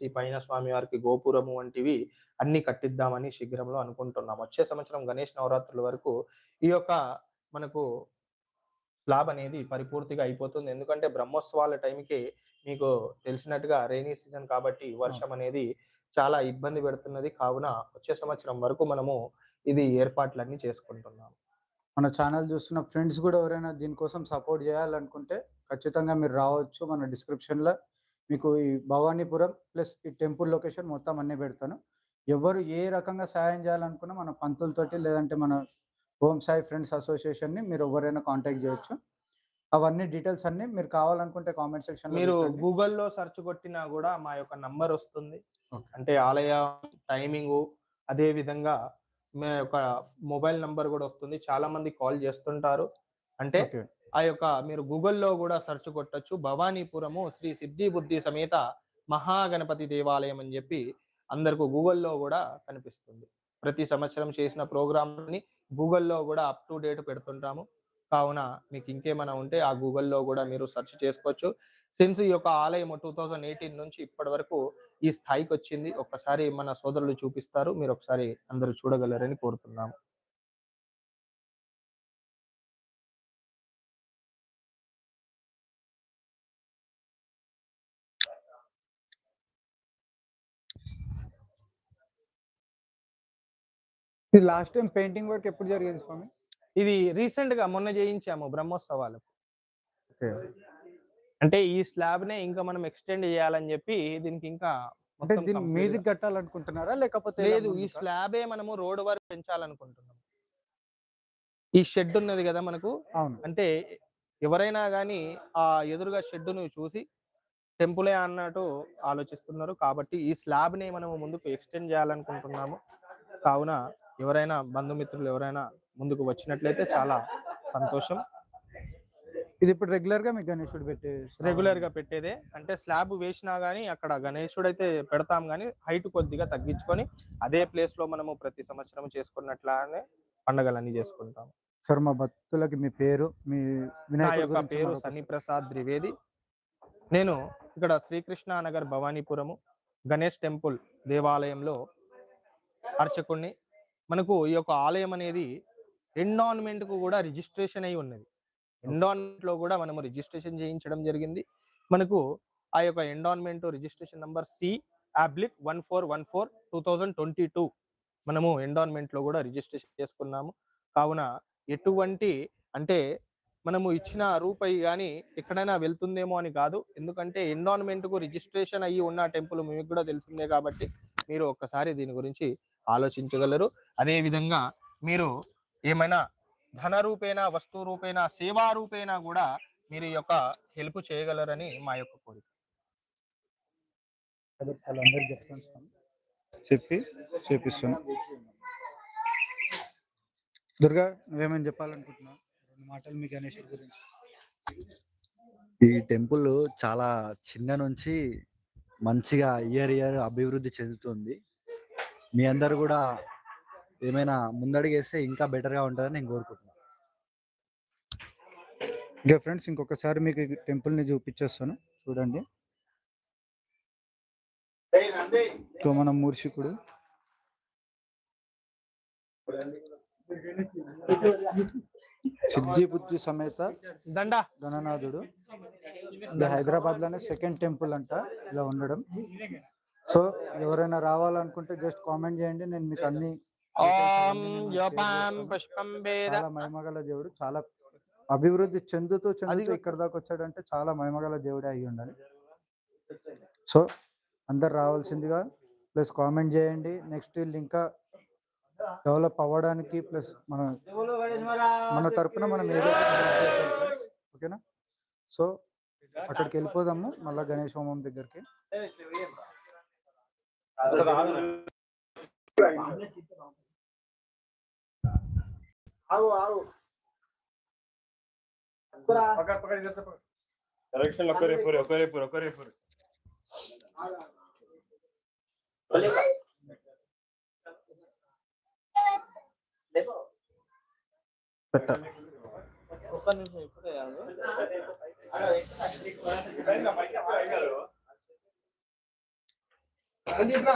ఈ పైన స్వామివారికి గోపురము వంటివి అన్నీ కట్టిద్దామని శీఘ్రంలో అనుకుంటున్నాం. వచ్చే సంవత్సరం గణేష్ నవరాత్రుల వరకు ఈ యొక్క మనకు స్లాబ్ అనేది పరిపూర్తిగా అయిపోతుంది. ఎందుకంటే బ్రహ్మోత్సవాల టైంకి మీకు తెలిసినట్టుగా రెయినీ సీజన్ కాబట్టి అవును. వర్షం అనేది చాలా ఇబ్బంది పెడుతున్నది. కావున వచ్చే సంవత్సరం వరకు మనము ఇది ఏర్పాట్లన్నీ చేసుకుంటున్నాం. మన ఛానల్ చూస్తున్న ఫ్రెండ్స్ గూడా ఎవరైనా దీనికోసం సపోర్ట్ జేయాలనుకుంటే ఖచ్చితంగా మీరు రావచ్చు. మన డిస్క్రిప్షన్‌లో మీకు ఈ భవానీపురం ప్లస్ ఈ టెంపుల్ లొకేషన్ మొత్తం అన్నీ బెడతాను. ఎవ్వరు ఏ రకంగా సహాయం జేయాలనుకున్నా మన పంతులతోటి లేదంటే మన ఓం సాయి ఫ్రెండ్స్ అసోసియేషన్‌ని మీరు ఎవరైనా కాంటాక్ట్ జేయొచ్చు. అవన్నీ డీటెయిల్స్ అన్నీ మీరు కావాలనుకుంటే కామెంట్ సెక్షన్‌లో మీరు బెట్టండి. గూగుల్‌లో సెర్చ్ కొట్టినా గూడా మా యొక్క నంబరొస్తుంది. ఓకే. అంటే ఆలయ టైమింగు, అదే విధంగా మా యొక్క మొబైల్ నంబర్ గూడా వస్తుంది. చాలామంది కాల్ జేస్తుంటారు. అంటే ఓకే. ఆ యొక్క మీరు గూగుల్‌లో గూడా సెర్చ్ కొట్టొచ్చు. భవానీపురము శ్రీ సిద్ధి బుద్ధి సమేత మహాగణపతి దేవాలయం అని జెప్పి అందరికి గూగుల్‌లో గూడా కనిపిస్తుంది. ప్రతి సంవత్సరం చేసిన ప్రోగ్రామ్‌ని గూగుల్‌లో గూడా అప్ టు డేట్ పెడుతుంటాము. కావున మీకు ఇంకేమైనా ఉంటే ఆ గూగుల్‌లో గూడా మీరు సెర్చ్ చేసుకోవచ్చు. సిన్స్ ఈ యొక్క ఆలయం 2018 నుంచి ఇప్పటి వరకు ఈ స్థాయికొచ్చింది. ఒక్కసారి మన సోదరులు చూపిస్తారు. మీరొకసారి అందరూ చూడగలరని కోరుతున్నాము. ఇది లాస్ట్ టైమ్ పెయింటింగ్ వర్క్ ఎప్పుడు జరిగింది స్వామి? ఇది రీసెంట్‌గా మొన్న చేయించాము బ్రహ్మోత్సవాలకు. ఓకే. అంటే ఈ స్లాబ్‌నే ఇంకా మనం ఎక్స్‌టెండ్ చేయాలని జెప్పి దీనికి ఇంకా అంటే మొత్తం దీన్ని కంప్లీట్‌గా మీదికి కట్టాలనుకుంటున్నారా? లేకపోతే ఎలా లేదు. ఈ ముందుకా? స్లాబే మనము రోడ్ వరకు పెంచాలనుకుంటున్నాం. ఈ షెడ్ ఉన్నది గదా! మనకు. అవును. అంటే ఎవరైనా గాని ఆ ఎదురుగా షెడ్‌ను చూసి టెంపులే అన్నట్టు ఆలోచిస్తున్నారు. కాబట్టి ఈ స్లాబ్‌ని మనము ముందుకు ఎక్స్‌టెండ్ చేయాలనుకుంటున్నాము. కావున ఎవరైనా బంధుమిత్రులు ఎవరైనా ముందుకు వచ్చినట్లయితే చాలా సంతోషం. ఇది ఇప్పుడు రెగ్యులర్‌గా మీకు గణేశుడు పెట్టే శ్రావణం. రెగ్యులర్‌గా పెట్టేదే. అంటే స్లాబ్ వేసినా గాని అక్కడ గణేశుడైతే పెడతాం గానీ హైట్ కొద్దిగా తగ్గించుకొని అదే ప్లేస్‌లో మనము ప్రతి సంవత్సరం చేసుకున్నట్లానే పండగలన్నీ చేసుకుంటాం. సార్ మా భక్తులకి మీ పేరు, మీ నా వినాయకుడి యొక్క గురించి పేరు సన్నీ మరొకసారి. ప్రసాద్ ద్వివేది. నేను ఇక్కడ శ్రీకృష్ణ నగర్ భవానీపురము గణేష్ టెంపుల్ దేవాలయంలో అర్చకుడిని. మనకు ఈ యొక్క ఆలయం అనేది ఎన్విరాన్మెంట్‌కు గూడా రిజిస్ట్రేషన్ అయ్యి ఉన్నది. ఓకే. ఎన్విరాన్మెంట్‌లో గూడా మనము రిజిస్ట్రేషన్ చేయించడం జరిగింది. మనకు ఆ యొక్క ఎన్విరాన్మెంట్ రిజిస్ట్రేషన్ నంబర్ C/1414/2022 మనము ఎన్విరాన్మెంట్‌లో గూడా రిజిస్ట్రేషన్ చేసుకున్నాము. కావున ఎటువంటి అంటే మనము ఇచ్చిన రూపాయి గాని ఎక్కడైనా వెళ్తుందేమో అని కాదు. ఎందుకంటే ఎన్విరాన్మెంట్‌కు రిజిస్ట్రేషన్ అయ్యి ఉన్న టెంపుల్ మీకు గూడా తెలిసిందే కాబట్టి మీరు ఒక్కసారి దీని గురించి ఆలోచించగలరు. అదే విధంగా మీరు ఏమైనా ధన రూపేణ, వస్తు రూపేణ, సేవా రూపేణ గూడా మీరు ఈ యొక్క హెల్ప్ చేయగలరని మా యొక్క కోరిక. వాళ్ళందరికి చెప్తాను స్వామి. చెప్పి చేపిస్తాను. దుర్గా నువ్వేమైనా చెప్పాలనుకుంటున్నావా? 2 మాటలు మీ గణేశుడి గురించి. ఈ టెంపుల్ చాలా చిన్న నుంచి మంచిగా ఇయర్ అభివృద్ధి చెందుతుంది. మీ అందరూ కూడా ఏమైనా ముందడుగేస్తే ఇంకా బెటర్‌గా ఉంటదని నేను కోరుకుంటున్నాను. ఓకే ఫ్రెండ్స్, ఇంకొకసారి మీకు ఈ టెంపుల్‌ని చూపిచ్చేస్తాను. చూడండి. సో మన మూషికుడు. సిద్ధి బుద్ధి సమేత దండ గణనాథుడు. ఇది హైదరాబాద్‌లోనే సెకండ్ టెంపుల్ అంట ఇలా ఉండడం. సో ఎవరైనా రావాలనుకుంటే జస్ట్ కామెంట్ చేయండి. నేను మీకు అన్ని డీటెయిల్స్ ఓం అవన్నీ నేను షేర్ యోపాం చేస్తాను. పుష్పం వేద చాలా మహిమగల దేవుడు. చాలా అభివృద్ధి చెందుతూ అది ఇక్కడి దాకా వచ్చాడంటే చాలా మహిమగల దేవుడే అయ్యి ఉండాలి. సో అందరు రావాల్సిందిగా ప్లస్ కామెంట్ చేయండి. నెక్స్ట్ వీళ్ళు ఇంకా డెవలప్ అవ్వడానికి ప్లస్ మన తరపున మనం ఏదో ఒకటి హెల్ప్ చేద్దాం ఫ్రెండ్స్. ఓకేనా? సో అక్కడికి వెళ్ళిపోదాము మళ్ళా గణేష్ హోమం దగ్గరికి. పెట్టాలి. రంజిత్ రా